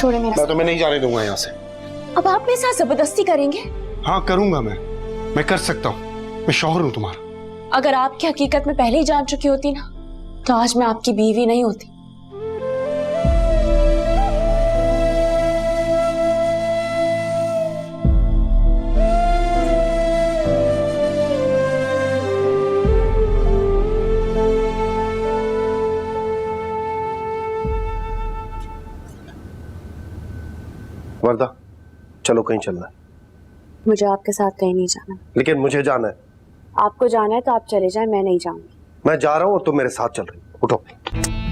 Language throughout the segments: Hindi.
छोड़े मेरा। मैं तुम्हें नहीं जाने दूंगा यहाँ से। अब आप मेरे साथ जबरदस्ती करेंगे? हाँ करूंगा, मैं कर सकता हूँ, मैं शौहर हूँ तुम्हारा। अगर आपकी हकीकत में पहले ही जान चुकी होती ना तो आज मैं आपकी बीवी नहीं होती। वर्दा, चलो कहीं चलना है। मुझे आपके साथ कहीं नहीं जाना। लेकिन मुझे जाना है। आपको जाना है तो आप चले जाएं, मैं नहीं जाऊंगी। मैं जा रहा हूँ और तुम मेरे साथ चल रही हो। उठो।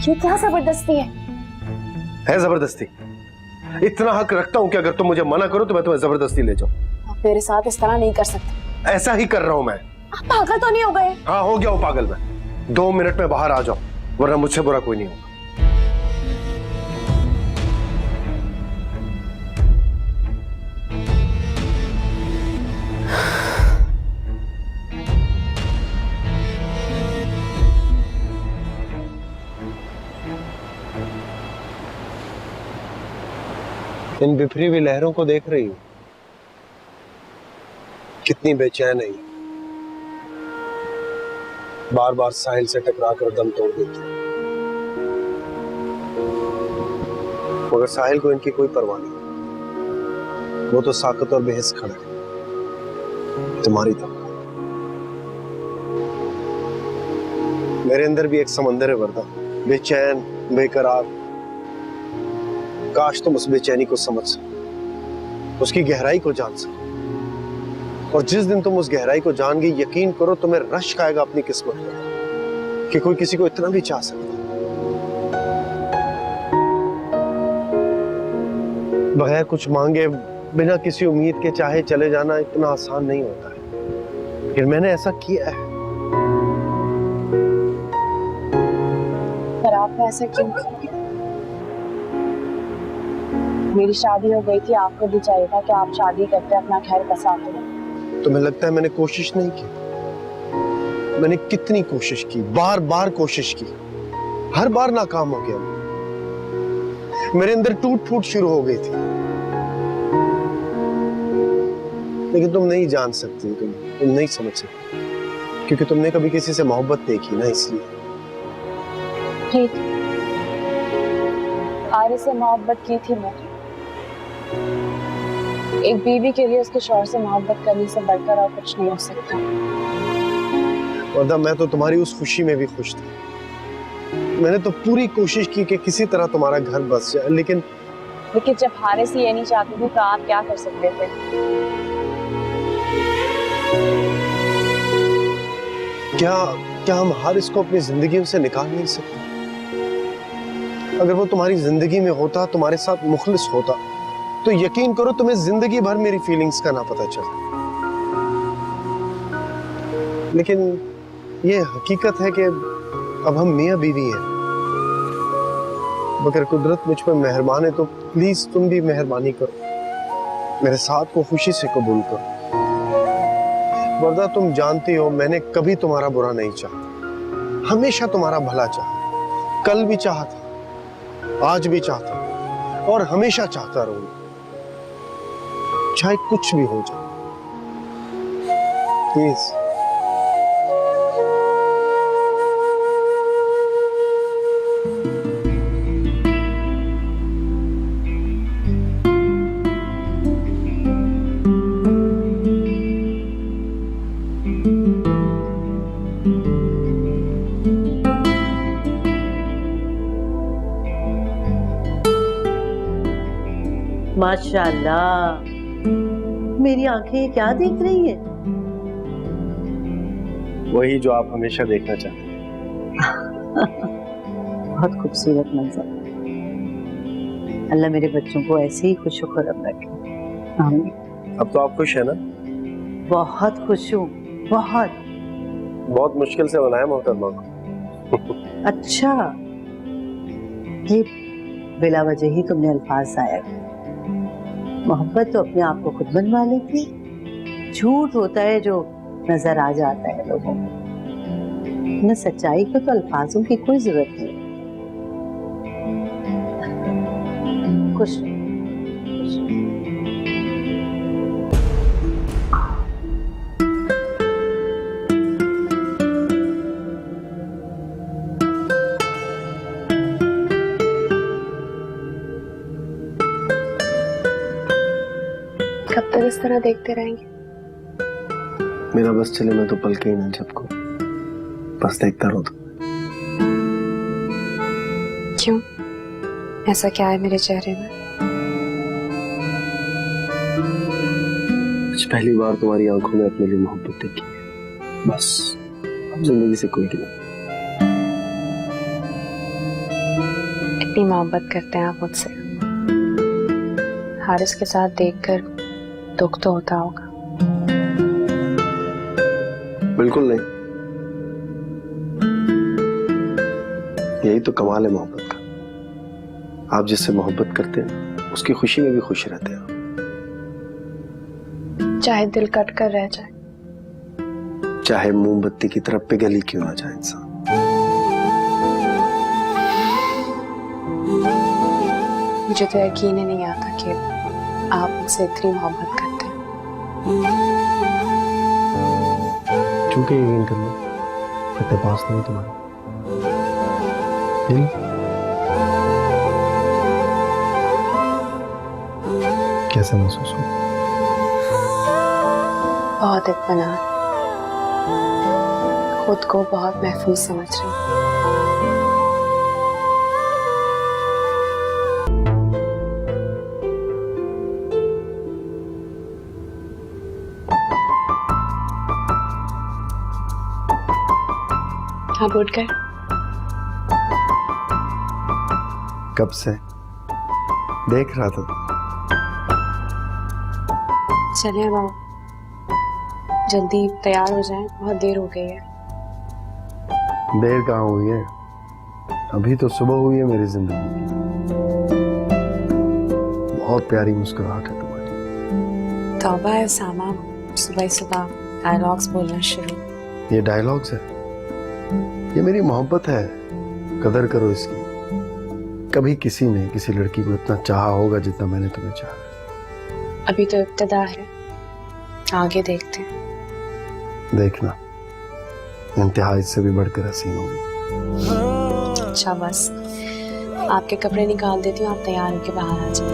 ये क्या जबरदस्ती है जबरदस्ती? इतना हक रखता हूँ कि अगर तुम मुझे मना करो तो मैं तुम्हें जबरदस्ती ले जाऊँ। आप मेरे साथ इस तरह नहीं कर सकते। ऐसा ही कर रहा हूँ मैं। आप पागल तो नहीं हो गए? हाँ हो गया हूँ पागल मैं। 2 मिनट में बाहर आ जाओ वरना मुझसे बुरा कोई नहीं होगा। इन बिखरी हुई लहरों को देख रही हूं, कितनी बेचैन है, बार बार साहिल से टकरा कर दम तोड़ देती है। मगर साहिल को इनकी कोई परवाह नहीं, वो तो साकत और बेहस खड़ा है तुम्हारी तरह। मेरे अंदर भी एक समंदर है वर्दा, बेचैन बेकरार। काश तुम उस बेचैनी को समझ सको, उसकी गहराई को जान सको। और जिस दिन तुम उस गहराई को जान गई, यकीन करो तुम्हें रश्क आएगा अपनी किस्मत पर कि कोई किसी को इतना भी चाह सकता। बगैर कुछ मांगे, बिना किसी उम्मीद के चाहे चले जाना इतना आसान नहीं होता है, फिर मैंने ऐसा किया है। पर आपने ऐसा क्यों किया? मेरी शादी हो गई थी, आपको भी चाहिए था कि आप शादी करके अपना खैर बसाते। तुम्हें लगता है मैंने कोशिश नहीं की? मैंने कितनी कोशिश की, बार बार कोशिश की, हर बार नाकाम हो गया। मेरे अंदर टूट फूट शुरू हो गई थी। लेकिन तुम नहीं जान सकती, तुम नहीं समझ सकती, क्योंकि तुमने कभी किसी से मोहब्बत नहीं की ना, इसलिए। ठीक, आरे से मोहब्बत की थी मैं। एक बीवी के लिए उसके शौहर से मोहब्बत करने से बढ़कर और कुछ नहीं हो सकता। वर्दा, मैं तो तुम्हारी उस खुशी में भी खुश था। मैंने तो पूरी कोशिश की कि किसी तरह तुम्हारा घर बस जाए, लेकिन जब हारे से ये नहीं चाहती थी तो आप क्या कर सकते थे? क्या हम हारिस को अपनी जिंदगी से निकाल नहीं सकते? अगर वो तुम्हारी जिंदगी में होता, तुम्हारे साथ मुखलिस होता, तो यकीन करो तुम्हें जिंदगी भर मेरी फीलिंग्स का ना पता चलता। लेकिन ये हकीकत है कि अब हम मियां बीवी हैं। मगर कुदरत मुझ पर मेहरबान है, तो प्लीज तुम भी मेहरबानी करो, मेरे साथ को खुशी से कबूल करो। वर्दा, तुम जानती हो मैंने कभी तुम्हारा बुरा नहीं चाहा, हमेशा तुम्हारा भला चाहा। कल भी चाहा था, आज भी चाहता और हमेशा चाहता रहूंगा, चाहे कुछ भी हो जाए। प्लीज। माशाल्लाह, मेरी आंखें क्या देख रही हैं? वही जो आप हमेशा देखना चाहते हैं। बहुत खूबसूरत मंजर। अल्लाह मेरे बच्चों को ऐसे ही खुश खुर्रम रखे। आमीन। अब तो आप खुश है ना? बहुत खुश हूँ, बहुत मुश्किल से बनाया मोहतरमा को। अच्छा, ये बिला वजह ही तुमने अल्फाज जाया। मोहब्बत तो अपने आप को खुद बनवा लेती, झूठ होता है जो नजर आ जाता है लोगों को। न सच्चाई को तो अल्फाजों की कोई जरूरत नहीं। खुश इस तरह देखते रहेंगे? मेरा बस चले मैं तो पल के ही ना झपको, बस देखता रहो। क्यों? ऐसा क्या है मेरे चेहरे में? आज पहली बार तुम्हारी आंखों में अपने लिए मोहब्बत देखी है, बस अब जिंदगी से कोई गिला। इतनी मोहब्बत करते हैं आप मुझसे, हारिस के साथ देखकर दुख तो होता होगा। बिल्कुल नहीं, यही तो कमाल है मोहब्बत का। आप जिससे मोहब्बत करते हैं उसकी खुशी में भी खुश रहते हैं। चाहे दिल कट कर रह जाए, चाहे मोमबत्ती की तरफ पिघल क्यों ना जाए इंसान। मुझे तो यकीन ही नहीं आता कि आप मुझसे इतनी मोहब्बत करते हैं। चूंकि यकीन कर लो, मैं पास नहीं तुम्हारा दिल कैसा महसूस हो? बहुत इत्मीनान, खुद को बहुत महफूज समझ रही हूँ। आप उठ गए? कब से देख रहा था। चलिए अब आप जल्दी तैयार हो जाएं, बहुत देर हो गई है। देर कहाँ हुई है, अभी तो सुबह हुई है मेरी जिंदगी की। बहुत प्यारी मुस्कुराहट है तुम्हारी। तौबा है उसामा, सुबह ही सुबह डायलॉग्स बोलना शुरू। ये डायलॉग्स है, ये मेरी मोहब्बत है, कदर करो इसकी। कभी किसी ने किसी लड़की को इतना चाहा होगा जितना मैंने तुम्हें चाहा। अभी तो इब्तिदा है, आगे देखते हैं। देखना इंतहा इससे भी बढ़कर हसीन होगी। अच्छा बस आपके कपड़े निकाल देती हूँ, आप तैयार होके बाहर आ जाओ।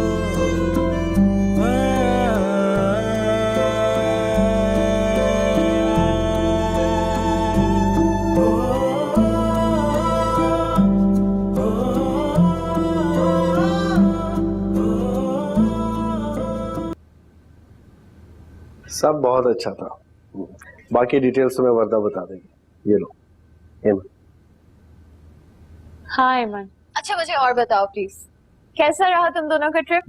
सब बहुत अच्छा था, बाकी डिटेल्स तुम्हें वर्दा बता देगी। ये लो हेमन। हाँ एमन। अच्छा मुझे और बताओ प्लीज, कैसा रहा तुम दोनों का ट्रिप?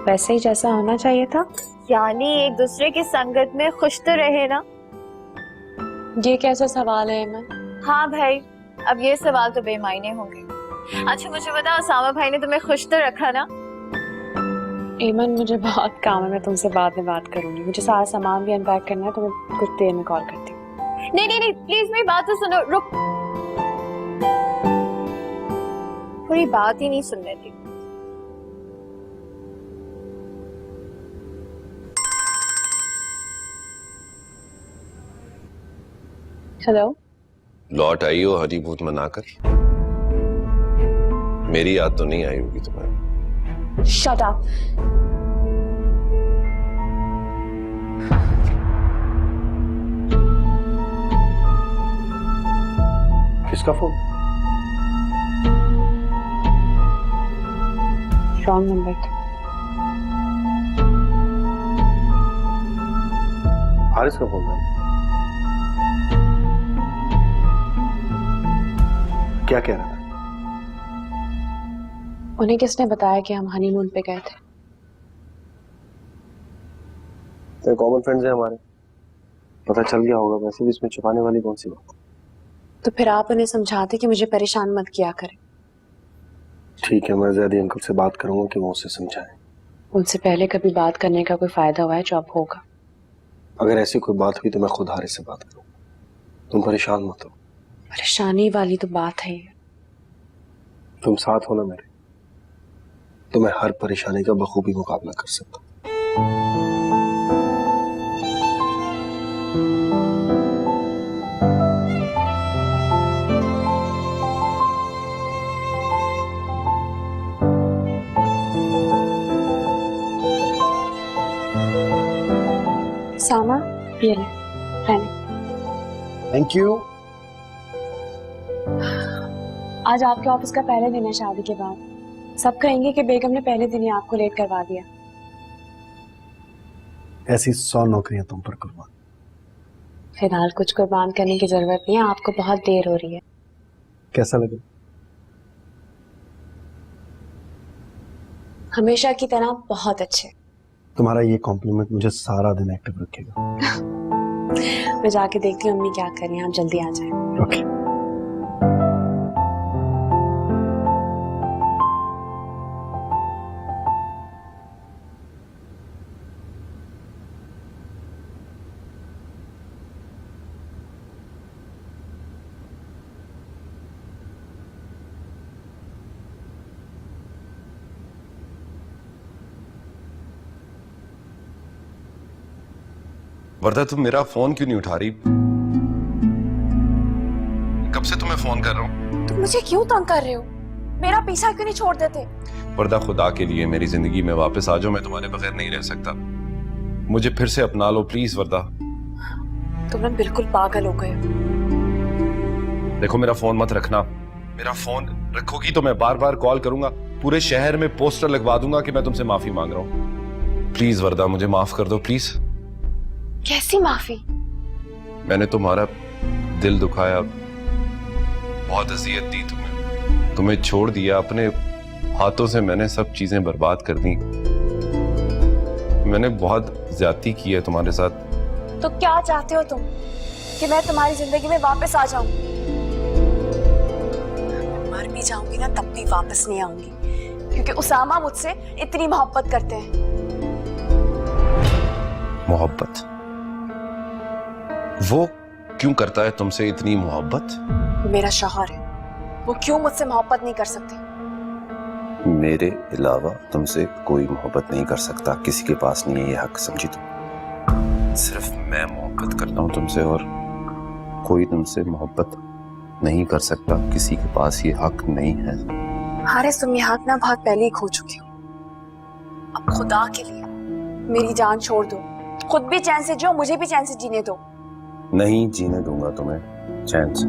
वैसे ही जैसा होना चाहिए था। यानी एक दूसरे की संगत में खुश तो रहे ना? ये कैसा सवाल है एमन? हाँ भाई, अब ये सवाल तो बेमायने होंगे। अच्छा मुझे बताओ, उसामा भाई ने तुम्हें खुश तो रखा ना? एमन मुझे बहुत काम है, मैं तुमसे बाद में बात करूंगी। मुझे सारा सामान भी अनपैक करना है, तो मैं कुछ देर में कॉल करती हूँ। नहीं नहीं नहीं, प्लीज मेरी बात तो सुनो। रुक, पूरी बात ही नहीं सुन रही थी। हेलो। लौट आई हो हनीमून मनाकर? मेरी याद तो नहीं आई होगी तुम्हें? Shut up. किसका फोन? रॉन्ग नंबर था। हारिस का फोन है। क्या कह रहा था? उन्हें किसने बताया कि हम हनीमून पे गए थे? तो कॉमन फ्रेंड्स हैं हमारे, पता चल गया होगा। वैसे भी इसमें छुपाने वाली कौन सी बात? तो फिर आप उन्हें समझाते कि मुझे परेशान मत किया करें। ठीक है, मैं ज़्यादा अंकल से बात करूंगा कि वो उसे समझाएं। उनसे पहले कभी बात करने का कोई फायदा हुआ है जो अब होगा? अगर ऐसी कोई बात हुई तो मैं खुद हारिस से बात करूंगा। तुम परेशान मत हो। परेशानी वाली तो बात है। तुम साथ हो ना मेरे, तो मैं हर परेशानी का बखूबी मुकाबला कर सकता हूँ। ये ले रहने। Thank you. आज आपके ऑफिस का पहले दिन है शादी के बाद। सब कहेंगे कि बेगम ने पहले दिन ही आपको लेट करवा दिया। ऐसी 100 नौकरियां तुम पर कुर्बान। फिलहाल कुछ कुर्बान करने की जरूरत नहीं है, आपको बहुत देर हो रही है। कैसा लगे? हमेशा की तरह बहुत अच्छे। तुम्हारा ये कॉम्प्लीमेंट मुझे सारा दिन एक्टिव रखेगा। मैं जाके देखती हूँ अम्मी क्या कर रही हैं, आप जल्दी आ जाएं। ओके। वर्दा तुम मेरा फोन क्यों नहीं उठा रही? कब से तुम्हें फोन कर रहा हूँ। तुम मुझे क्यों तंग कर रहे हो? मेरा पीछा क्यों नहीं छोड़ देते? वर्दा खुदा के लिए मेरी जिंदगी में वापस आ जाओ, मैं तुम्हारे बगैर नहीं रह सकता। मुझे फिर से अपना लो प्लीज वर्दा। तुम ना बिल्कुल पागल हो गए हो। देखो मेरा फोन मत रखना। मेरा फोन रखोगी तो मैं बार बार कॉल करूंगा, पूरे शहर में पोस्टर लगवा दूंगा कि मैं तुमसे माफी मांग रहा हूँ। प्लीज वर्दा मुझे माफ कर दो प्लीज। कैसी माफी? मैंने तुम्हारा दिल दुखाया, बहुत अजियत दी तुम्हें छोड़ दिया, अपने हाथों से मैंने सब चीजें बर्बाद कर दी। मैंने बहुत ज्यादती की है तुम्हारे साथ। तो क्या चाहते हो तुम? कि मैं तुम्हारी जिंदगी में वापस आ जाऊं? मर भी जाऊंगी ना तब भी वापस नहीं आऊंगी, क्योंकि उसामा मुझसे इतनी मोहब्बत करते हैं। मोहब्बत? वो क्यों करता है तुमसे इतनी मोहब्बत? मेरा शौहर है, वो क्यों मुझसे मोहब्बत नहीं कर सकते? मेरे अलावा तुमसे कोई मोहब्बत नहीं कर सकता, किसी के पास नहीं है ये हक, समझी तुम? सिर्फ मैं मोहब्बत करता हूँ तुमसे और कोई तुमसे मोहब्बत नहीं कर सकता, किसी के पास ये हक नहीं है। हारिस, तुम ये हक ना बहुत पहले ही खो चुके हो। अब खुदा के लिए मेरी जान छोड़ दो, खुद भी चैन से जियो, मुझे भी चैन से जीने दो। नहीं जीने दूंगा तुम्हें चैन से।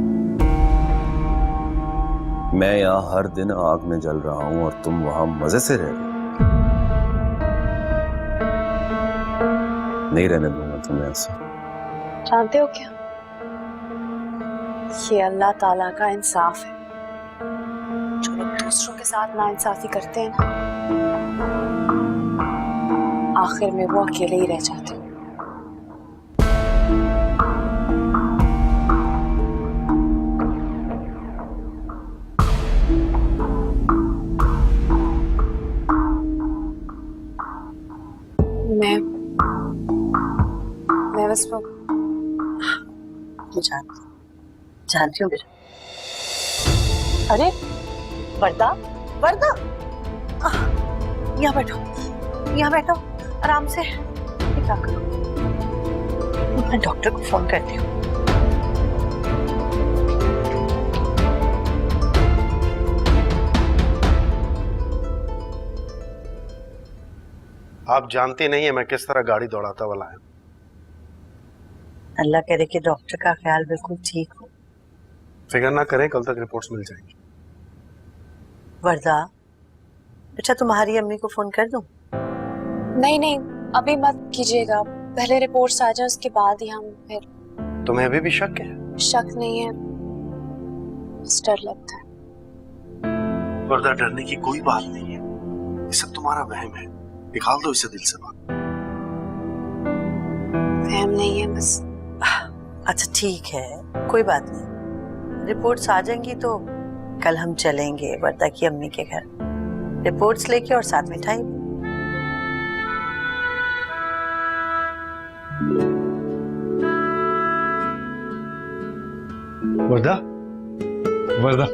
मैं यहाँ हर दिन आग में जल रहा हूँ और तुम वहां मजे से रह रहे हो। नहीं रहने दूंगा तुम्हें ऐसा। जानते हो क्या, ये अल्लाह ताला का इंसाफ है। जो लोग दूसरों के साथ नाइंसाफी करते हैं ना, आखिर में वो अकेले ही रह जाते हैं। मैं बस वो जानती हूँ बेटा। अरे वर्दा, वर्दा, यहाँ बैठो, यहाँ बैठो आराम से। क्या करो, मैं डॉक्टर को फोन करती हूँ। आप जानते नहीं है मैं किस तरह गाड़ी दौड़ाता हुआ लाया। अल्लाह करे कि डॉक्टर का ख्याल बिल्कुल ठीक हो। फिक्र ना करें, कल तक रिपोर्ट्स मिल जाएंगी। वर्दा बेटा, तुम्हारी अम्मी को फोन कर दूं? नहीं नहीं, अभी मत कीजिएगा, पहले रिपोर्ट्स आ जाए उसके बाद ही हम फिर। तुम्हें अभी भी शक है? शक नहीं है, बस डर लगता है। वर्दा, डरने की कोई बात नहीं है, ये सब तुम्हारा वहम है, निकाल दो इसे दिल से बात। वहम नहीं है बस। अच्छा ठीक है, कोई बात नहीं, रिपोर्ट्स आ जाएंगी तो कल हम चलेंगे वर्दा की अम्मी के घर, रिपोर्ट्स लेके और साथ मिठाई। Varda, Varda,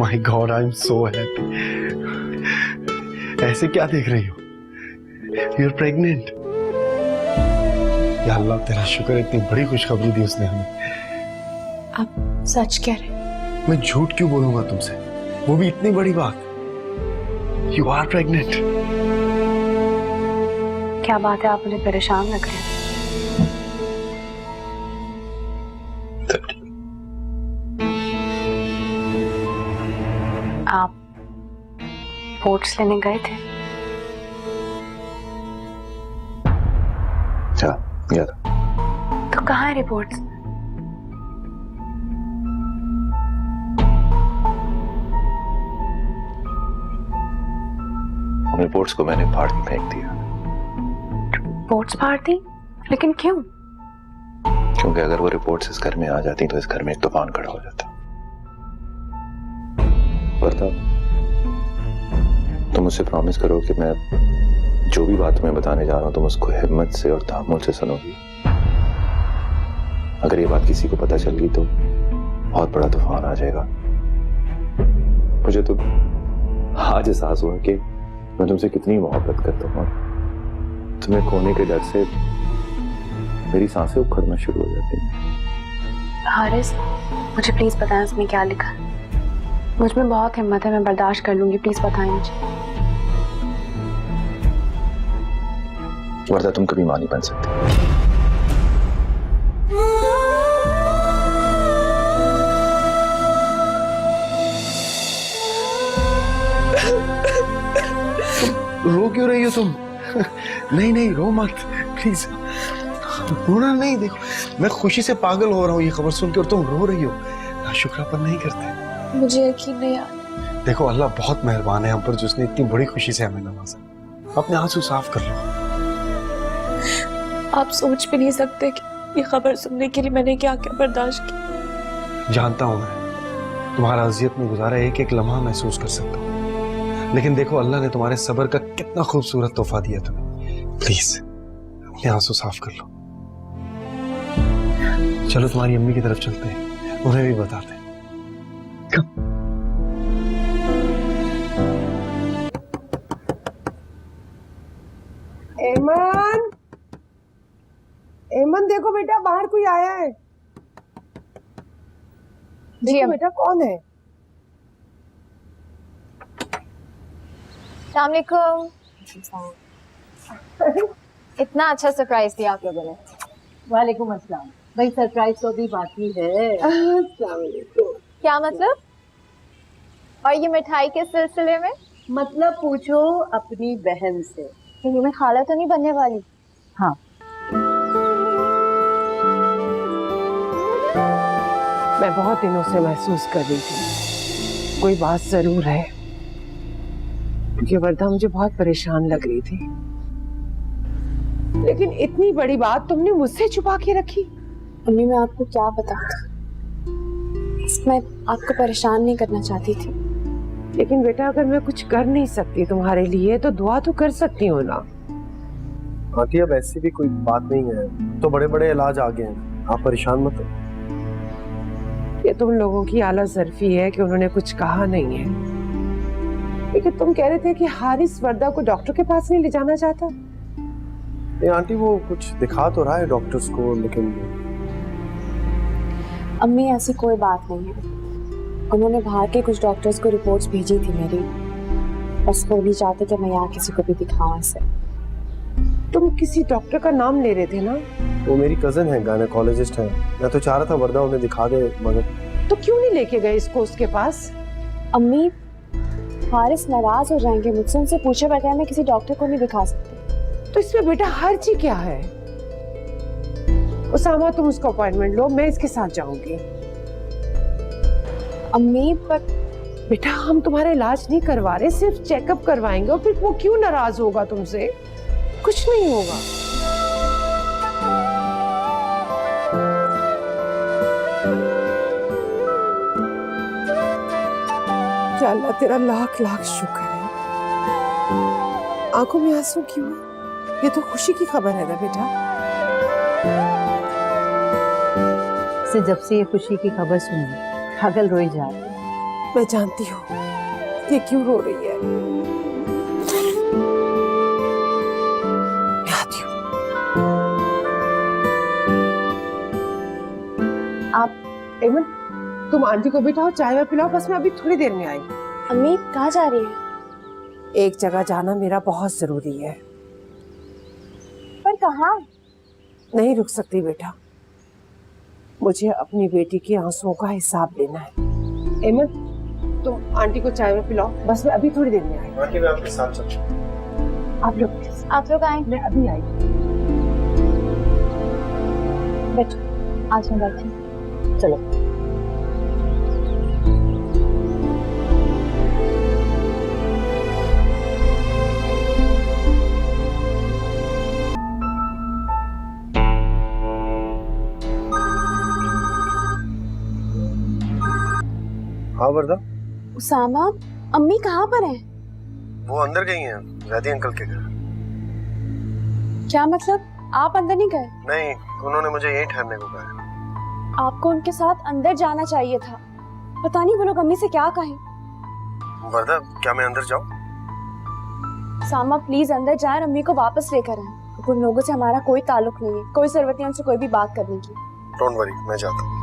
my God, I am so happy. ऐसे क्या देख रही हो? You are pregnant. या अल्लाह तेरा शुक्र, इतनी बड़ी खुशखबरी दी उसने हमें। आप सच कह रहे हैं? मैं झूठ क्यों बोलूंगा तुमसे, वो भी इतनी बड़ी बात। You are pregnant. क्या बात है, आप मुझे परेशान लग रहे हैं। रिपोर्ट्स लेने गए थे? क्या गया था? तो कहाँ है रिपोर्ट्स? रिपोर्ट्स को मैंने फाड़ के फेंक दिया। रिपोर्ट्स फाड़ दी? लेकिन क्यों? क्योंकि अगर वो रिपोर्ट्स इस घर में आ जाती तो इस घर में एक तूफान खड़ा हो जाता। वर्दा, तुम मुझसे प्रॉमिस करो कि मैं जो भी बात तुम्हें बताने जा रहा हूं तुम उसको हिम्मत से और तहम्मुल से सुनोगी। अगर ये बात किसी को पता चल गई तो बहुत बड़ा तूफान आ जाएगा। मुझे तो आज एहसास हुआ कि मैं तुमसे कितनी मोहब्बत करता हूँ। तुम्हें खोने के डर से मेरी सांसें उखड़ना शुरू हो जाती हैं। हारिस, मुझे प्लीज बताएं उसमें क्या लिखा है। मुझ में बहुत हिम्मत है, मैं बर्दाश्त कर लूंगी, प्लीज बताएं मुझे। वर्दा, तुम कभी मां नहीं बन सकती। रो क्यों रही हो तुम? नहीं नहीं, रो मत प्लीज। रोना नहीं, देखो मैं खुशी से पागल हो रहा हूँ ये खबर सुन के, और तुम रो रही हो। नाशुक्रापन नहीं करते। मुझे यकीन नहीं आ रहा। देखो अल्लाह बहुत मेहरबान है हम पर, जिसने इतनी बड़ी खुशी से हमें नवाजा। अपने आंसू साफ कर लो। आप सोच भी नहीं सकते कि ये खबर सुनने के लिए मैंने क्या क्या बर्दाश्त किया। जानता हूं मैं तुम्हारा अजियत में गुजारा एक एक लम्हा महसूस कर सकता हूँ, लेकिन देखो अल्लाह ने तुम्हारे सब्र का कितना खूबसूरत तोहफा दिया तुम्हें। प्लीज अपने आंसू साफ कर लो। चलो तुम्हारी अम्मी की तरफ चलते हैं, उन्हें भी बताते हैं। एमन, एमन देखो बेटा, बाहर कोई आया है। देखो बेटा कौन है? अस्सलाम वालेकुम। इतना अच्छा सरप्राइज दिया आप लोगों ने। वालेकुम अस्सलाम। भाई सरप्राइज तो भी बाकी है। अस्सलाम वालेकुम। क्या मतलब? और ये मिठाई के सिलसिले में? मतलब पूछो अपनी बहन से। ये मैं खाला तो नहीं बनने वाली? हाँ, मैं बहुत दिनों से महसूस कर रही थी कोई बात जरूर है, क्योंकि वर्दा मुझे बहुत परेशान लग रही थी। लेकिन इतनी बड़ी बात तुमने मुझसे छुपा के रखी। अम्मी, मैं आपको क्या बताती, मैं आपको परेशान नहीं करना चाहती थी। लेकिन बेटा अगर मैं कुछ कर नहीं सकती तुम्हारे लिए तो दुआ तो कर सकती हूँ ना। आंटी अब ऐसी भी कोई बात नहीं है, तो बड़े बड़े इलाज आ गए हैं, आप परेशान मत हो। ये तुम लोगों की आला ज़र्फी है कि उन्होंने कुछ कहा नहीं है। लेकिन तुम कह रहे थे कि हारिस वर्दा को डॉक्टर के पास नहीं ले जाना चाहता। नहीं आंटी, वो कुछ दिखा तो रहा है डॉक्टर्स को, लेकिन अम्मी ऐसी कोई बात नहीं है। उन्होंने बाहर के कुछ डॉक्टर्स को रिपोर्ट्स भेजी थी मेरी, बस वो नहीं चाहते कि मैं यहाँ किसी को भी दिखाऊं ऐसे। तुम किसी डॉक्टर का नाम ले रहे थे ना? वो मेरी कजन है, गायनेकोलॉजिस्ट है। मैं तो चाह रहा था वर्दा उन्हें दिखा दे, मगर तो क्यों नहीं लेके गए इसको उसके पास? अम्मी, हारिस नाराज हो जाएंगे मुझसे, उनसे पूछे बगैर मैं किसी डॉक्टर को नहीं दिखा सकती। तो इसमें बेटा हर्ज क्या है? उसामा तुम उसका अपॉइंटमेंट लो, मैं इसके साथ जाऊंगी। अम्मी पर बेटा हम तुम्हारा इलाज नहीं करवा रहे, सिर्फ चेकअप करवाएंगे, और फिर वो क्यों नाराज होगा तुमसे? कुछ नहीं होगा। या अल्लाह तेरा लाख लाख शुक्र है। आंखों में आंसू क्यों? ये तो खुशी की खबर है ना बेटा। से जब से ये खुशी की खबर सुनी पागल रोई जा रही है। मैं जानती हूँ ये क्यों रो रही है। मैं आती हूँ। आप एमन, तुम आंटी को बिठाओ, चाय में पिलाओ, बस मैं अभी थोड़ी देर में आई। अम्मी कहाँ जा रही है? एक जगह जाना मेरा बहुत जरूरी है। पर कहाँ? नहीं रुक सकती बेटा, मुझे अपनी बेटी के आंसुओं का हिसाब लेना है। एमन, तुम आंटी को चाय में पिलाओ, बस मैं अभी थोड़ी देर में आई। आंटी मैं आपके साथ चलता हूँ। आप लोग आए, मैं अभी आई। बैठो, आज मैं बैठी। चलो। हाँ वरदा, उसामा, अम्मी कहाँ पर हैं? वो अंदर गई हैं वैदी अंकल के घर। क्या मतलब, आप अंदर नहीं गए? नहीं, उन्होंने मुझे यहीं ठहरने को कहा है। आपको उनके साथ अंदर जाना चाहिए था। पता नहीं वो लोग अम्मी से क्या कहें। वरदा, क्या मैं अंदर जाऊँ? सामा प्लीज अंदर जाए, अम्मी को वापस लेकर आए। उन लोगों से हमारा कोई ताल्लुक नहीं है, कोई जरूरत नहीं उनसे कोई भी बात करने की। डोंट वरी, मैं जाता हूँ।